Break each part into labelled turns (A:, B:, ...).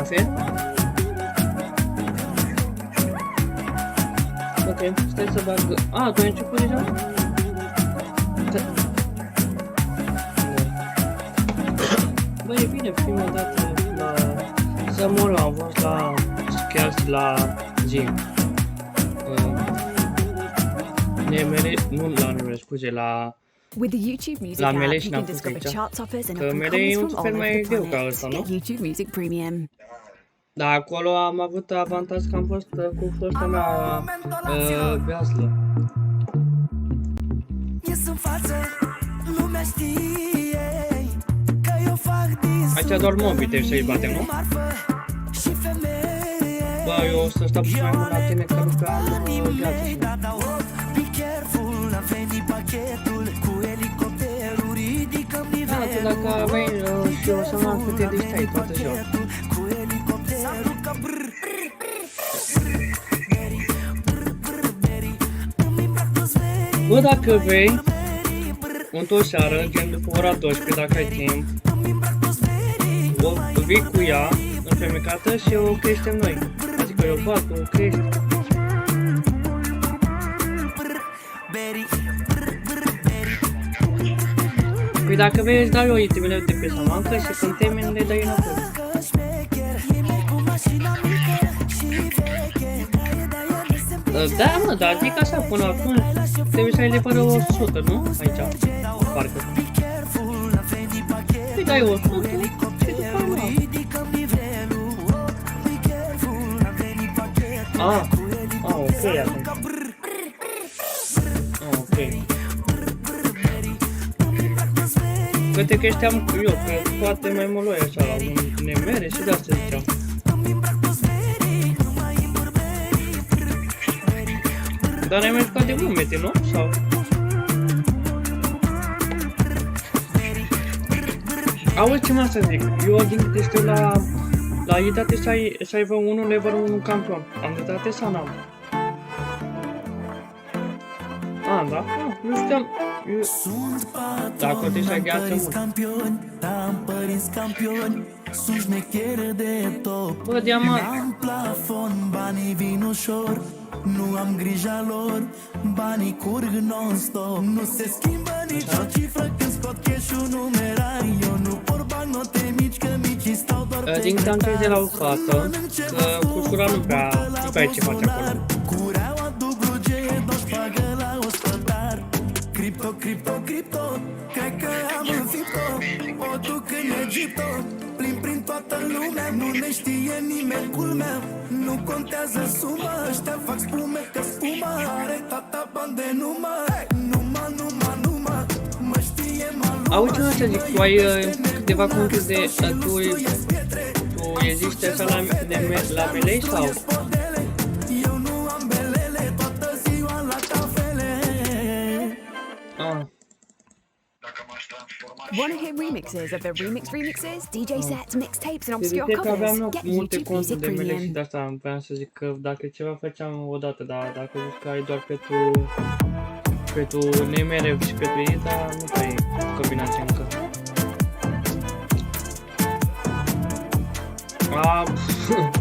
A: cafe? Ok, stai să bag... tu ai început deja? Bă, e bine, prima dată la... Să mor, am fost la... chiar la zi. Nu la Nemere, scuze, la...
B: With the YouTube Music
A: La
B: app,
A: Mele
B: you
A: și
B: can
A: n-am fost
B: discover
A: aici.
B: chart toppers and
A: Că
B: up and
A: Mele e
B: comers
A: un
B: from
A: fel
B: all over
A: mai
B: the
A: greu ca
B: planet.
A: ăsta, nu?
B: Get YouTube Music Premium.
A: Dar acolo am avut avantaj că am fost cu fosta mea beaslă. Aici doar mobii trebuie să-i batem, nu? Bă, eu o să stau puțin mai mult la tine că nu prea am viață și nu. Dacă aveai și eu să mă am câte distrei toată ziua. Bă, dacă vrei, într-o seară, gen după ora 12, dacă ai timp, vii cu ea în fermecată și o creștem noi. Adică eu bat, o crești. Păi dacă vrei îți dau eu itemele de pe samancă și când termin le dai înapoi. Da, mă, dar adică așa, până acum trebuie să ai de pără 100, nu? Aici, parcă. Păi dai 100 și după aia. Ok, atunci. Ok. Că te creșteam cu eu, că poate mai mă luai așa la un nemere și de asta ziceam. Dar ai mai jucat de mumete, nu? Sau? Auzi ce mă să zic, eu din câte știu la idate să ai vreo 1 level 1 campion. Am dreptate sau n-am? Da? Eu știam... Dacă trebuie să ai gheață mult. Bă, diamant. Nu am grija lor, banii curg non-stop. Nu se schimbă nicio cifră când scot cash-ul numerar. Eu nu por bani note mici, că micii stau doar. Din câte am crezut de la o fată, că cușura nu prea ai ce face acolo. Cureaua dublu G, doși pagă la ospătar. Cripto, cred că am înfipt-o. O duc în Egipto, prin toată lumea. Nu ne știe nimeni culmea. Nu contează suma, ăștia fac spume, că spuma are tata bani de numai, mă știe maluma. Auzi, nu să zic, tu ai câteva conte de... Tu eziști așa la Melei sau? Eu nu am belele, toată ziua la cafele.
B: Want to hear remixes of the remixes, DJ sets, mixtapes, and obscure covers? Get YouTube Music Premium.
A: Și de asta vreau să zic că dacă ceva făceam odată, dar dacă zici că ai doar pentru nemere și pentru ei, dar nu prea e combinație încă.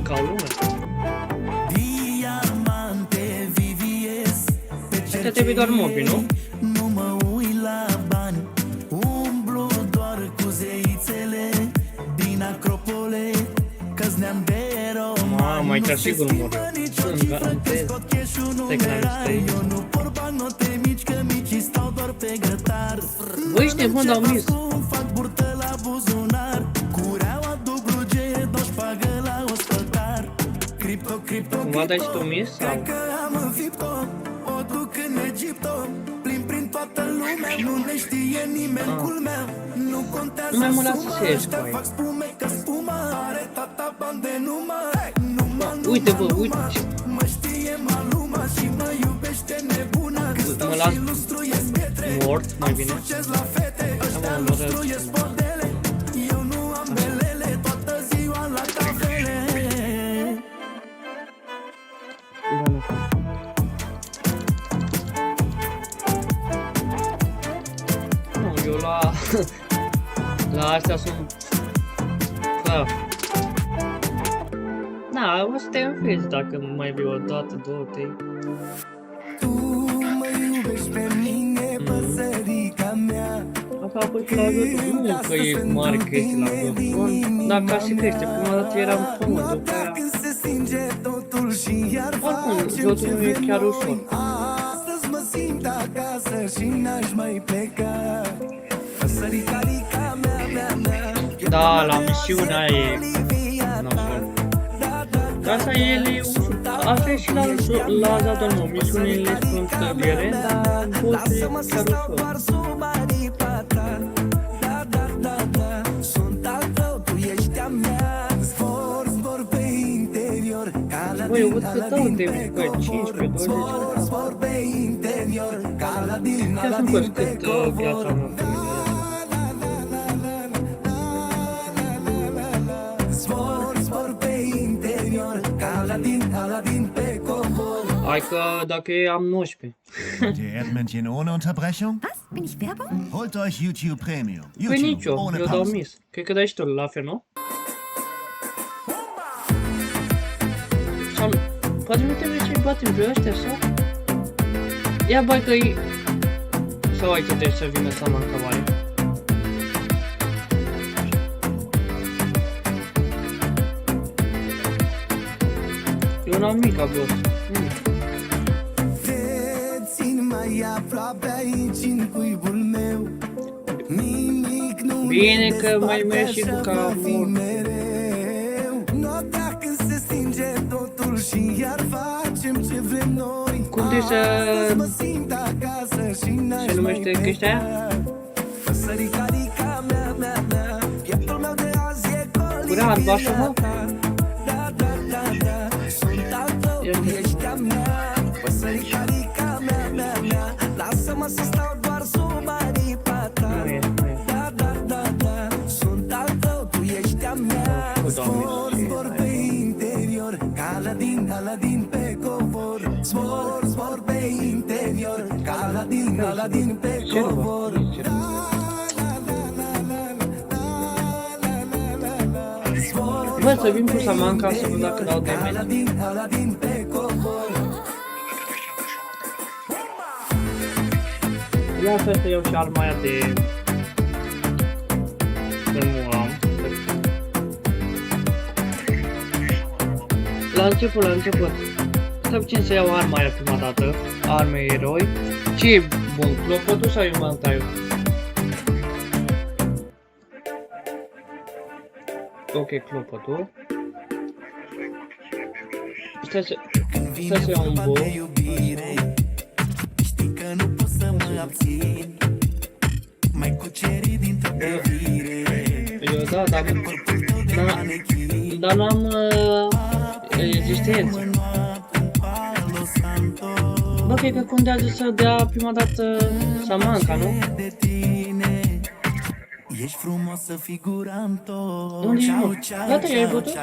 A: Ca o lume. Astea trebuie doar mobi, nu? Mamă, aici sigur mor eu. Sunt garantez. Stai că n-am vist aici. Băi, ești nebun, dar mis. Cumva dai și tu mis? Sau? Nu mai mă lasă să ieși cu aia. Uite, bă, uite. Mă las mort, mai bine. Am mă eu la astea sunt...
C: Na, o să te înfiți dacă mai vii o dată, două, trei.
A: Tu mă iubești pe mine, păsărica mea.
C: Asta a fost la văzut, nu că e mare chestie la văzut. Dar ca și crește, prima dată eram frumos, după aia... Oricum, totul nu e chiar ușor.
A: Astăzi mă simt acasă și n-aș mai pleca. Păsărica mea.
C: Da, la misiunea e... nasol. Asta e ușor. Asta e și la Zadormo, misiunile sunt grele, dar poți e chiar ușor. Băi, eu văd că dau de 15, 20 chiar să-mi văd cât viața mea. Hai că dacă e am 19.
D: Die Erdmännchen ohne Unterbrechung?
B: Was? Bin ich Werbung?
D: Holt euch YouTube Premium.
C: Păi nici
D: YouTube
C: eu,
D: ohne
C: eu dau
D: Pause.
C: mis. Cred că dai și tu la fel, nu? Sau, poate nu trebuie să-i batem pe ăștia, sau? Ia bai că-i... Sau aici trebuie să vină Saman Cavale. Eu n-am mica, boss.
A: Țin mai aproape aici în cuibul meu. Nimic nu
C: Bine că mai mergi și tu ca mult.
A: Noaptea când se stinge totul și iar facem ce vrem noi.
C: Cum trebuie să...
A: Mă simt acasă și n-aș
C: se numește
A: mai
C: chestia aia?
A: Păsărica mea. Pieptul meu de azi e colivia.
C: Curea albașă, mă?
A: Da. Sunt al tău, tu ești a mea. Păsărica mea. Lasă-mă să stau doar sub aripa ta.
C: Nu e.
A: Da. Sunt al tău, tu ești a mea. Zbor pe interior, ca Aladin pe covor. Zbor pe interior, ca Aladin pe covor.
C: Bă, să vin cu Saman ca să văd dacă dau damage.
A: Aladin pe covor.
C: Ia să iau și arma aia de... Că nu am. La început. Stai puțin să iau arma aia prima dată. Arme eroi. Ce e bun? Clopotul sau inventariu? Ok, clopotul. Stai să iau un bow.
A: Știi că nu pot să mă abțin. Mai cucerit dintr-o privire.
C: Eu da, dar n-am rezistență. Bă, cred că contează să dea prima dată Samanca, nu?
A: Ești frumoasă figurantă.
C: Unde e? Gata, i-ai văzut?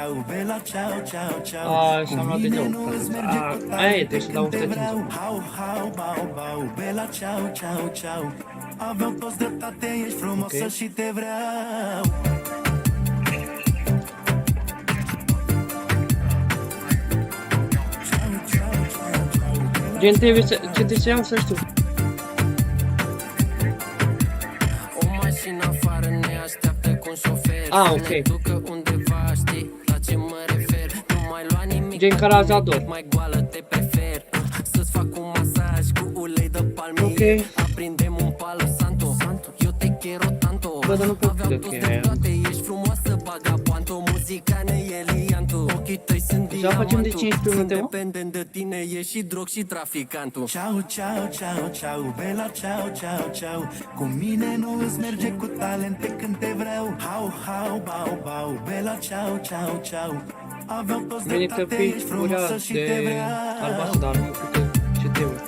C: A, și-am luat de nou. Aia e, trebuie să dau 150.
A: Hau, bela, ciao. Aveam toți dreptate, ești frumoasă și te vreau.
C: Gen, ce trebuie să iau să știu.
E: O mașină afară ne așteaptă cu un șofer.
C: Ok.
E: Să ne ducă undeva, știi la ce mă refer. Nu mai lua nimic,
C: Gen Carazador.
E: mai goală te prefer. Să-ți fac un masaj cu ulei de palmier.
C: Ok.
E: Aprindem un palo santo. Eu te quiero tanto.
C: Bă, dar nu pot
E: Aveam
C: de
E: toți
C: cheia.
E: dreptate, ești frumoasă, vagaboanto. Muzica ne e liantul. Ochii tăi sunt
C: Deja facem de 15 minute, mă?
E: dependent de tine, ești și drog și traficantul.
A: Ciao, bela, ciao. Cu mine nu îți merge cu talente când te vreau. Hau, bela, ciao. Aveam toți
C: Bine că
A: dreptate,
C: fii
A: ești
C: curea
A: frumoasă și te
C: de
A: vreau.
C: albastru, dar nu știu ce trebuie.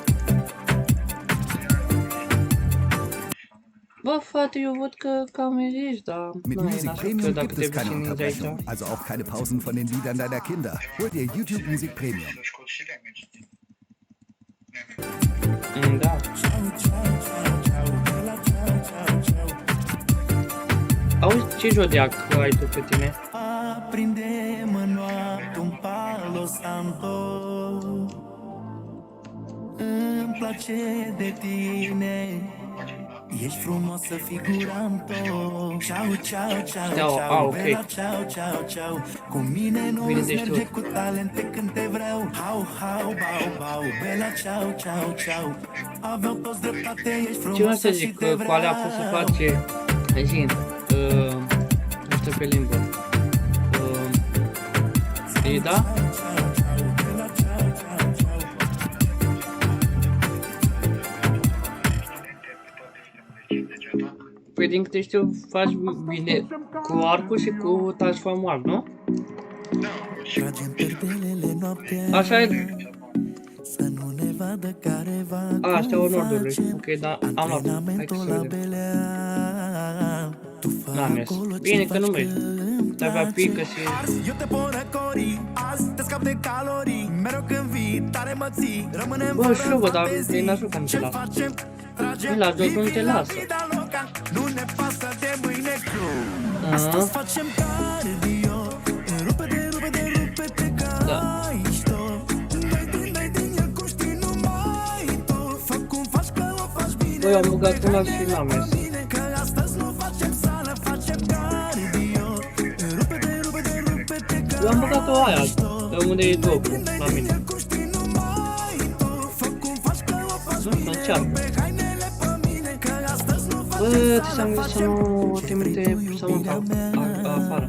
C: Bă, frate, eu văd că cam ești, dar...
D: Mit
C: nu e
D: Music
C: nașpa, că
D: Premium
C: dacă
D: gibt
C: te
D: es keine
C: vii ninja aici...
D: Unterbrechung, also auch keine Pausen von den Liedern deiner Kinder. Hol dir YouTube Music Premium.
C: Da. Auzi ce jodeac ai tu pe tine?
A: Aprindem în noapte un par place de tine. Ești frumoasă, figuranto. Ciao, ciao, ciao, ciao, Bella, ciao, ciao, ciao. Cu mine nu îți merge cu talente când te vreau. Hau, hau, bau, bau, Bella, ciao, ciao, ciao. Aveau toți dreptate, ești frumoasă și te vreau.
C: Ce alea a fost să face, zi, nu știu pe limbă. E, da? Păi din câte știu, faci bine cu arcul și cu transformar, nu? Așa e. A, astea o nordului. Ok, dar am luat. Hai că să vedem. N-am mers. Bine că nu mergi. De-abia pică și...
A: Eu te pot răcori, azi te scap de calorii. Mereu când vii, tare mă ții. Rămânem fără fantezii. Bă, dar
C: e nașul că nu te lasă. Nu la jos, nu te lasă.
A: Nu ne pasă de mâine. Astăzi facem cardio. Rupe-te, rupe-te, rupe-te ca mișto. Dai din el cum știi numai tu. Fă cum faci că o faci bine.
C: Băi, am băgat una și n-am mers.
A: Că astăzi nu facem sală, facem cardio. Rupe-te, rupe-te, rupe-te ca.
C: Eu am băgat-o aia, unde e dopul, la mine. Nu încearcă. Bă, ți-am gândit să nu te minte să mă fac afară.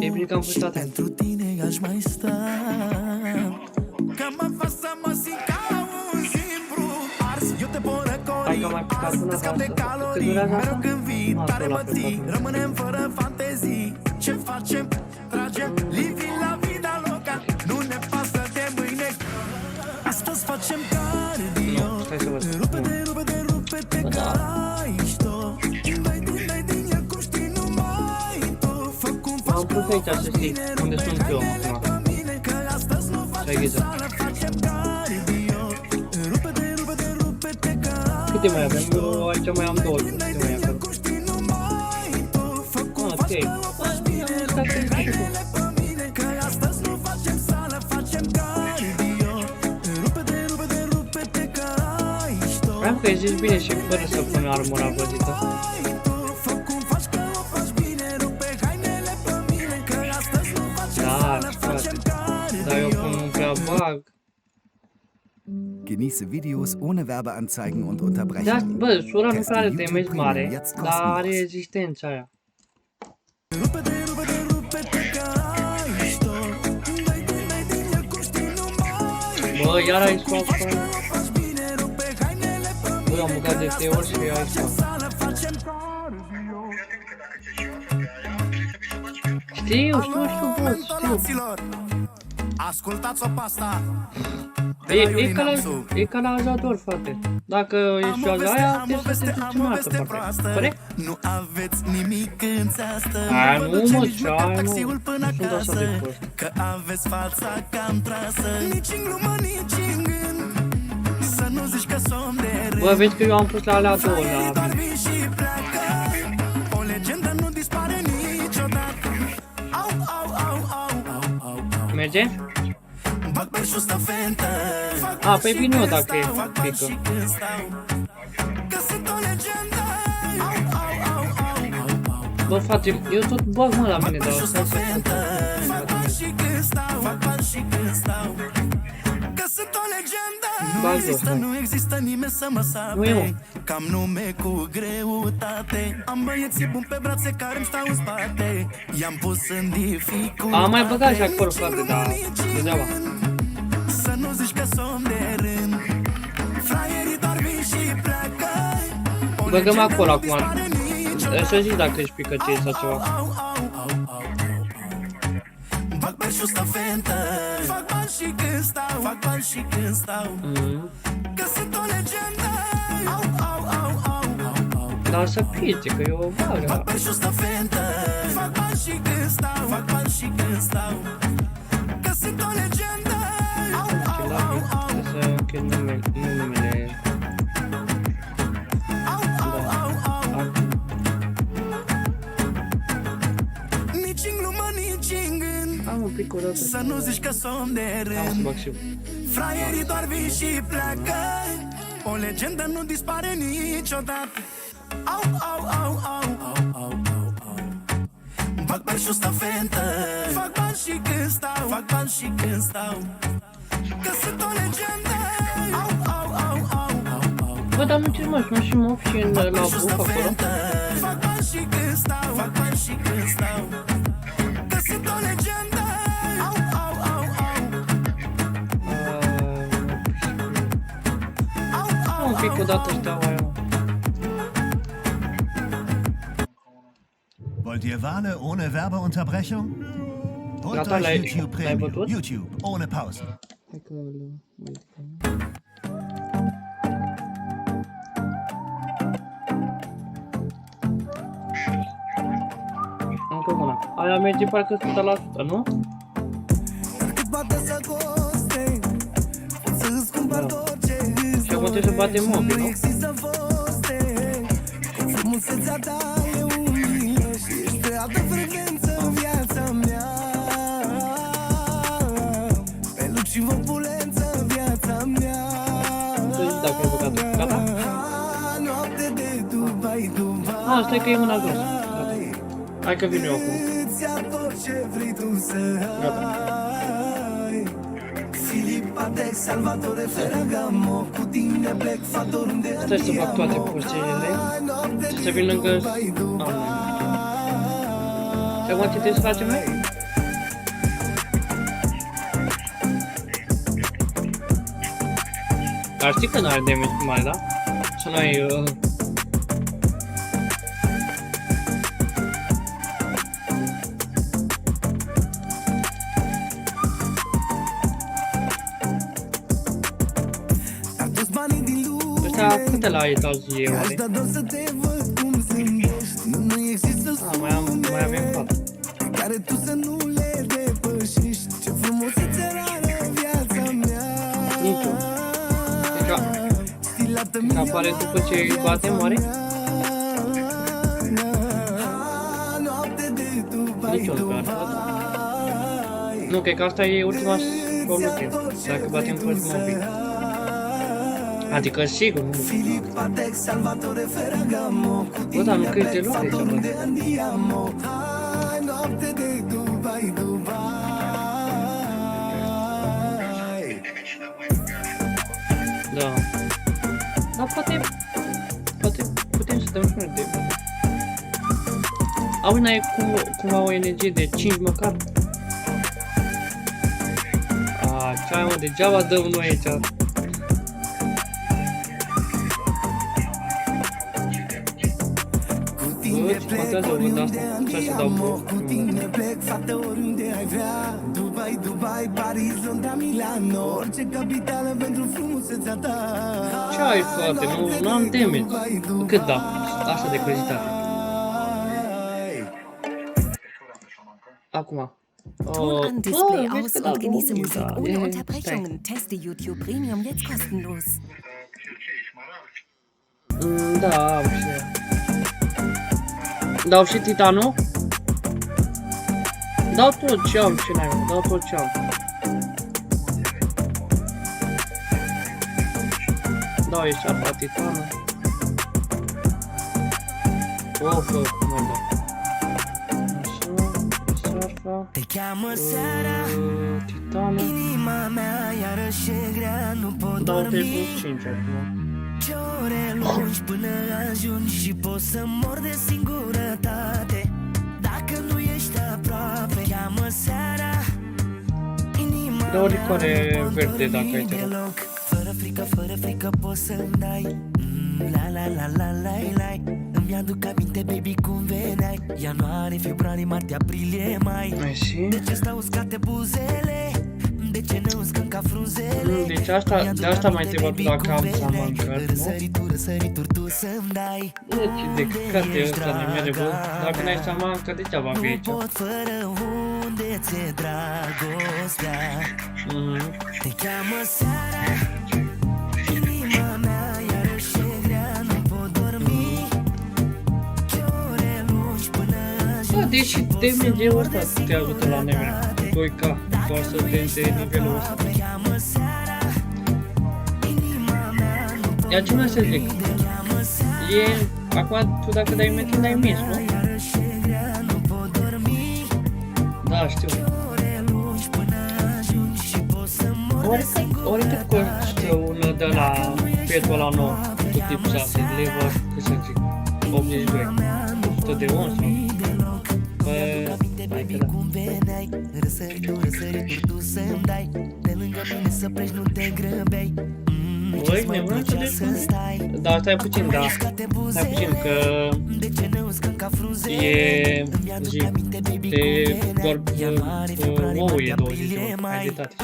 C: E bine că am fost atent. Hai că am mai picat până acasă. Cât durează asta? Asta la pe
A: rămânem fără fantezii. Ce facem? Tragem living la vida loca. Nu ne pasă de mâine. Astăzi facem cardio.
C: Stai să văd.
A: Rupe-te, rupe-te, rupe-te ca mișto. Dai din el cum știi numai tu. Fă cum faci
C: am pus aici să știi unde sunt eu acum. Să-i ghiză. Câte mai avem? Eu aici mai am două. Câte mai avem? Ok. Vreau că zici bine și fără să pun armura văzită. Da, frate. Dar eu cum nu prea bag.
D: Genieße Videos ohne Werbeanzeigen und
C: Da,
D: Unterbrechungen.
C: bă, sora nu
D: Teste
C: are
D: YouTube
C: damage
D: Premium
C: mare,
D: jetzt
C: dar are
D: kostenlos.
C: rezistența aia. Bă, iar ai scos pe... Bă, am băgat de 3 ori și ai scos. Știu, bă, știu.
A: Ascultați-o pe asta.
C: E ca la Azador, frate. Dacă ești joaza aia, trebuie să te duci în altă parte. Corect?
A: Nu aveți nimic în țeastă.
C: Aia nu, mă, ce aia nu. Nu sunt așa de prost.
A: Că aveți fața cam trasă. Nici în glumă, nici în gând. Să nu zici că somn de rând.
C: Bă, vezi că eu am pus la alea două la mine.
A: O legendă nu dispare niciodată. Au, au, au, au, au, au.
C: Merge?
A: Bag pe și stă fentă.
C: A, pe vin eu dacă e pică.
A: Că sunt o legendă. Au, au, au, au, au.
C: Bă, frate, eu tot bag mă la mine, dar o să
A: Fac bani și când stau, fac bani și când stau. Că sunt o legendă. Nu există nimeni să mă sape. Cam nume cu greutate. Am băieții buni pe brațe care îmi stau în spate. I-am pus în dificultate.
C: am mai băgat și acolo, frate, dar degeaba.
A: Să nu zici că somn de rând. Fraierii doar vin și pleacă.
C: Băgăm acolo acum. Să zici dacă ești picăcei sau ceva.
A: Bag pe și stă fentă. Fac bani și când stau, fac bani și când stau. Că sunt o legendă. Au, au, au, au, au, au.
C: Dar să pice, că eu o bagă.
A: Bag pe și stă fentă. Fac bani și când stau, fac bani și când stau. Că sunt o legendă. Au, au, au, au.
C: Trebuie să închid numele.
A: Au, au, au, au. Nici în glumă, nici în gând.
C: Am un pic o dată.
A: Să nu zici că somn de
C: Am să
A: rând.
C: bag și eu.
A: Fraierii doar vin și pleacă. O legendă nu dispare niciodată. Au, au, au, au, au, au, au, au. Fac bani și o stafetă. Fac bani și când stau. Fac bani și când stau. Că sunt o legendă. Au, au, au, au, au, au.
C: Bă, dar nu ce mă și mă și în la buf acolo.
A: Fac bani și când stau. Fac bani și când stau. Că sunt o legendă. Au, au, au, au.
C: Un pic o dată steaua aia.
D: Wollt ihr Wale ohne Werbeunterbrechung? Holt
C: Gata,
D: euch
C: l'hai
D: YouTube Premium.
C: văzut?
D: YouTube, ohne Pause.
C: Hai că îl modificăm. Încă una. Aia merge parcă 100%, nu?
A: Cât bate să coste. Pot să îți cumpăr tot ce îți
C: Și acum trebuie să batem mobil, nu?
A: există foste. Cu frumusețea ta e umilă și ești pe altă frecvență în viața mea. Pe loc și opulență viața mea.
C: Să zic dacă e băgat. Gata?
A: Noapte de Dubai, Dubai.
C: Stai că e mâna jos. Gata. Hai că vin eu acum.
A: Îți ia tot ce vrei tu să ai. Filip Patek, Salvatore Ferragamo. Cu tine plec, fată oriunde
C: Stai să fac toate postele. Să vin lângă... Și acum ce trebuie să facem noi? Dar știi că n-are damage mare, da? Să nu ai... Ăsta câte la etaj e oare? Mai avem 4.
A: Care tu să nu le depășești. Ce frumusețe rară viața mea.
C: Niciun. Deci apare după ce îi batem, oare? Niciun pe asta. Nu, cred că asta e ultima soluție. Dacă batem pe mobil. Adică sigur, nu. Bă, dar nu că e deloc aici, bă. Da. Dar poate putem să dăm și noi de... Auzi, n-ai cumva o energie de 5 măcar? Ce ai, mă, degeaba dăm noi aici. Ce contează o vând asta? Trebuie să dau
A: cu tine plec, fată oriunde ai vrea. Dubai, Dubai, Paris, Londra, Milano. Orice capitală pentru frumusețea ta.
C: Ce ai, frate? Nu am damage. Cât da? Asta de curiozitate. Acum.
B: Ton an Display aus und genieße Musik ohne Unterbrechungen. Teste YouTube Premium jetzt kostenlos.
C: Da, am și... Dau și titanul? Dau tot ce am, ce n-ai, dau tot ce am. Dau aici apa titanul. Of, cum îi dau? Așa, sarfa.
A: Te cheamă seara,
C: Titanul.
A: inima mea iarăși e grea, nu pot
C: Dau
A: dormi.
C: Facebook 5 acum.
A: Ce ore lungi până ajungi și poți să mor de singurătate. Dacă nu ești aproape, cheamă seara, inima
C: Dă o licoare verde dacă ai te rog.
A: deloc. Fără frică poți să-mi dai la la la la la la. Îmi aduc aminte, baby, cum veneai. Ianuarie, februarie, martie, aprilie, mai.
C: Mersi.
A: De ce stau uscate buzele? De ce ne uscăm ca frunzele?
C: Deci asta, de asta m-ai întrebat dacă am samancat, nu?
A: Răsărituri tu să-mi dai.
C: Deci de căcat e ăsta nimere, bă. Dacă n-ai samancat, degeaba vii aici.
A: Nu pot fără unde ți-e dragostea. Te cheamă seara, inima mea iarăși e grea, nu pot dormi. Ce ore lungi până ajungi.
C: Deși damage-ul ăsta te ajută la nemere. 2K, doar să te nivelul ăsta. Iar ce mai să zic? Acum tu dacă dai metin, dai mis, nu? Da, știu. Oricât costă unul de la Petul ăla nou, cu tip 6, level, cât să zic, 82, 100 de ons, sau? Bă, hai că da. Băi, nebun să descurci? Da, stai puțin, da. Stai puțin, că e zi, de doar ouă e 20 de ori, ai dreptate.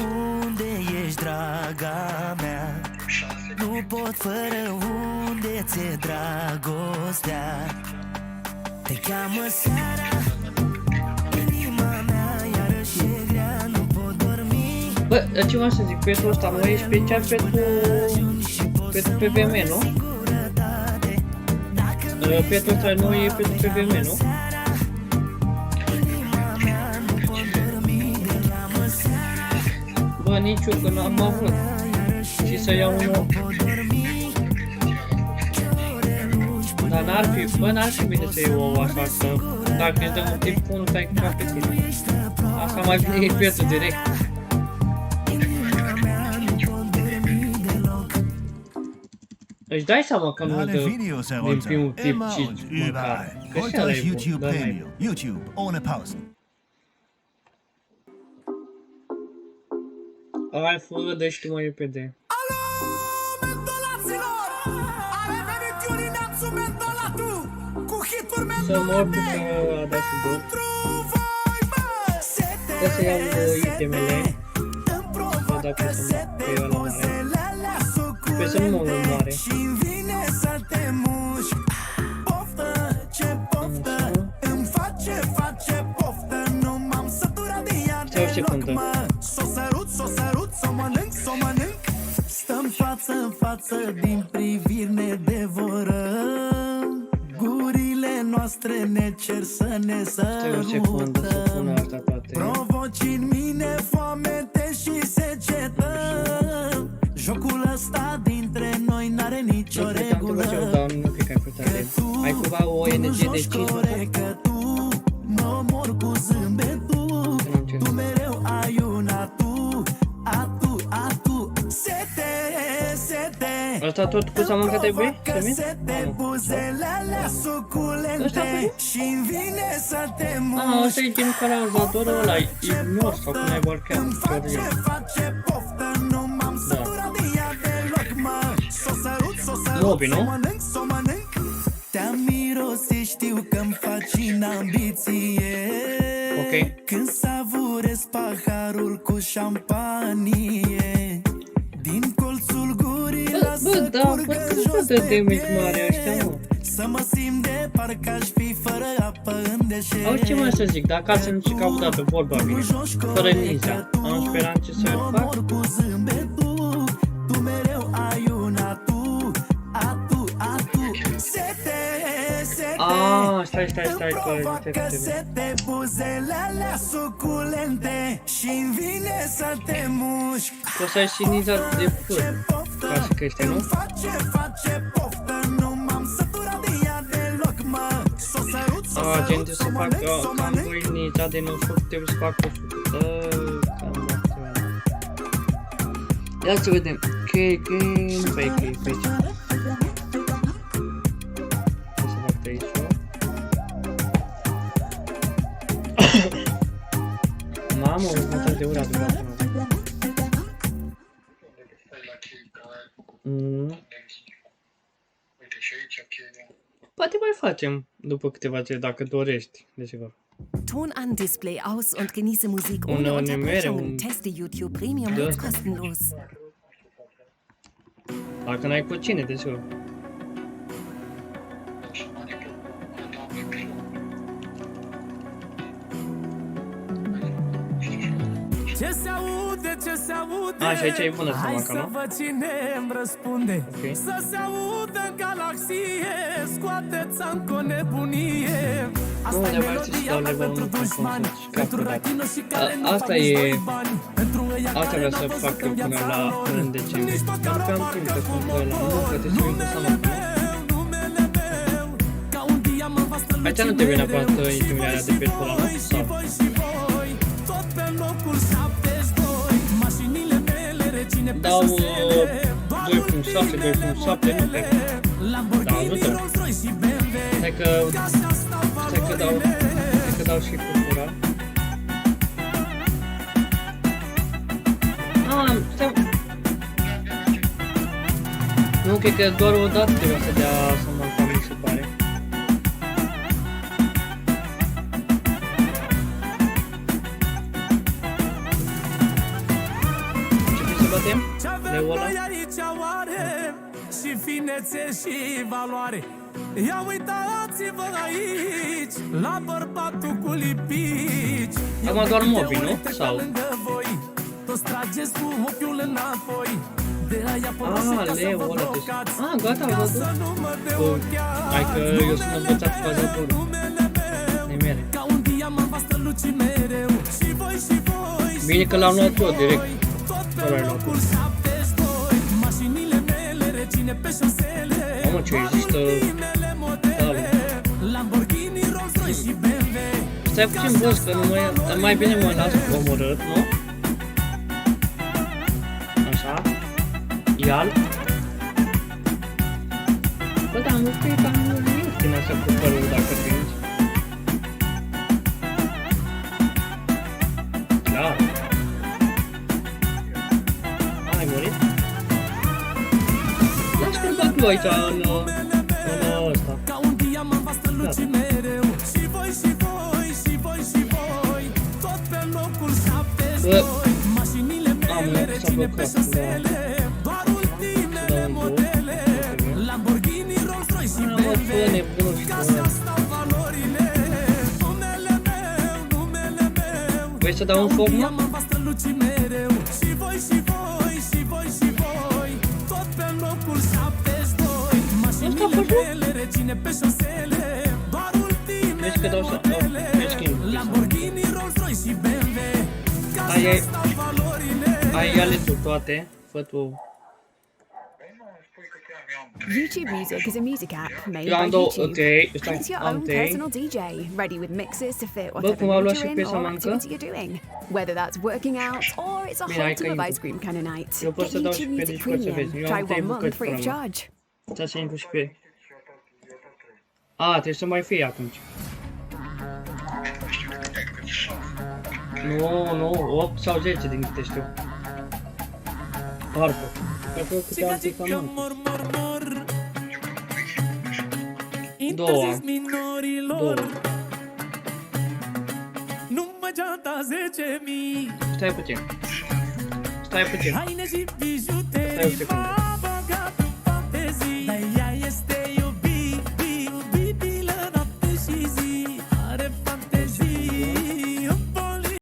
A: Unde ești, draga mea? Nu pot fără unde ți-e dragostea. Te cheamă seara, inima mea iarăși e grea, nu pot dormi.
C: Bă, ce vreau să zic, petul ăsta nu e special pentru PVM, nu? Petul ăsta nu e pentru PVM, nu? Bă, nici eu, că n-am avut. Și să iau unul. Dar n-ar fi bine să iau ouă așa, că dacă îți dăm un tip, unul stai ca pe tine. Asta mai bine e petul direct. Își dai seama că nu dă din primul tip 5 măcar. Că și ăla e bun, dar n-ai.
D: YouTube, ohne Pausen.
C: Hai, fă, dă și tu mai repede. Să mor că a dat și două. Trebuie să iau itemele. Să dau pe ăla mare. Pe să nu mă omoare. Stai o secundă.
A: Stăm față în față, din priviri ne devorăm. Gurile noastre ne cer să ne
C: Stai o secundă să pun asta toate.
A: Provoci în mine foamete și secetăm. Jocul ăsta dintre noi n-are nicio regulă.
C: Ai cumva o energie de 5.
A: Că tu mă omori cu zâmbetul. Tu mereu ai un atu. Sete.
C: Asta tot cu seamănă că trebuie?
A: Sete, buzele alea suculente. Și-mi vine să te mușc.
C: Asta e din canalizatorul ăla, ignor sau cum ai vorcat.
A: Îmi face poftă, nu m-am săturat de ea deloc, mă. S-o sărut, s-o mănânc. Te-am mirosit, știu că-mi faci în ambiție.
C: Ok.
A: Când savurez paharul cu șampanie, din colțul gurii lasă curgă jos de mine. Să mă simt de parcă aș fi fără apă în deșert.
C: Auzi ce mai să zic, dacă azi nu zic ca o dată vorba mea, fără niza, am speranțe să o fac.
A: Tu mereu ai un atu.
C: Stai, că
A: sete, buzele alea suculente. Și-mi vine să te mușc.
C: Poți să ai și niza de fân, ca să crește, nu?
A: Face poftă, nu m-am săturat de ea deloc, mă. S-o sărut,
C: Gente, să fac cam voi niza de 900, trebuie să fac 100. Ia să vedem. Că nu pe aici. Mamă, următor de ura de vreau. Poate mai facem după câteva zile, dacă dorești, desigur.
B: Ton an Display aus und genieße Musik ohne Unterbrechungen. Teste YouTube Premium jetzt kostenlos.
C: Dacă n-ai cu cine, desigur.
A: Ce se aude.
C: Și aici e bună
A: Hai
C: să
A: văd cine îmi răspunde.
C: Okay.
A: Să se audă în galaxie. Scoateți-o în nebunie.
C: Nu, de mai să dau level 1 cu asta e... Asta vreau să fac eu până în decembrie. Dar pe am timp să compun ăla, nu, că trebuie să mi seama. Aici nu trebuie neapărat intimidarea de pe ăla, nu? Sau? Dau 2.7, 2.7, nu cred. Da, ajută. Stai că dau și cultura. Stai. Nu, cred că doar o dată trebuie să dea Samantha, mi se pare. Ce să batem? Leul ăla? Și finețe și valoare. Ia uitați-vă aici la bărbatul cu lipici. Acum doar mobi, nu? Sau? Toți trageți cu ochiul înapoi. Leul ăla te... gata, am văzut. Hai că eu sunt învățat cu bazatorul. Nemere. Bine că l-am luat eu direct. Ăla ai luat. Mamă, ce există... Stai puțin, boss, că nu mai bine mă las omorât, nu? Așa. Ial. Bă, dar nu știu că am nimic din așa cu părul, dacă vinzi. Clar. Ai murit? Las că-l bag eu aici în ăsta. Bă, s-a blocat, da. Vrei să dau un foc, mă? Asta a făcut? Vezi că dau să... vezi că ai ale tu toate. Fă tu.
F: YouTube Music is a music app made by YouTube. It's your own personal DJ, ready with mixes to fit whatever mood you're in or activity you're doing. Whether that's working out or it's a hot tub of ice cream kind of night. Get YouTube Music Premium. Try 1 month free of charge.
C: Stai să intru și pe... trebuie să mai fie atunci. Nu, 8 sau 10 din câte știu. Parcă. Cred că câte alții cam Două. Stai puțin. Stai o secundă.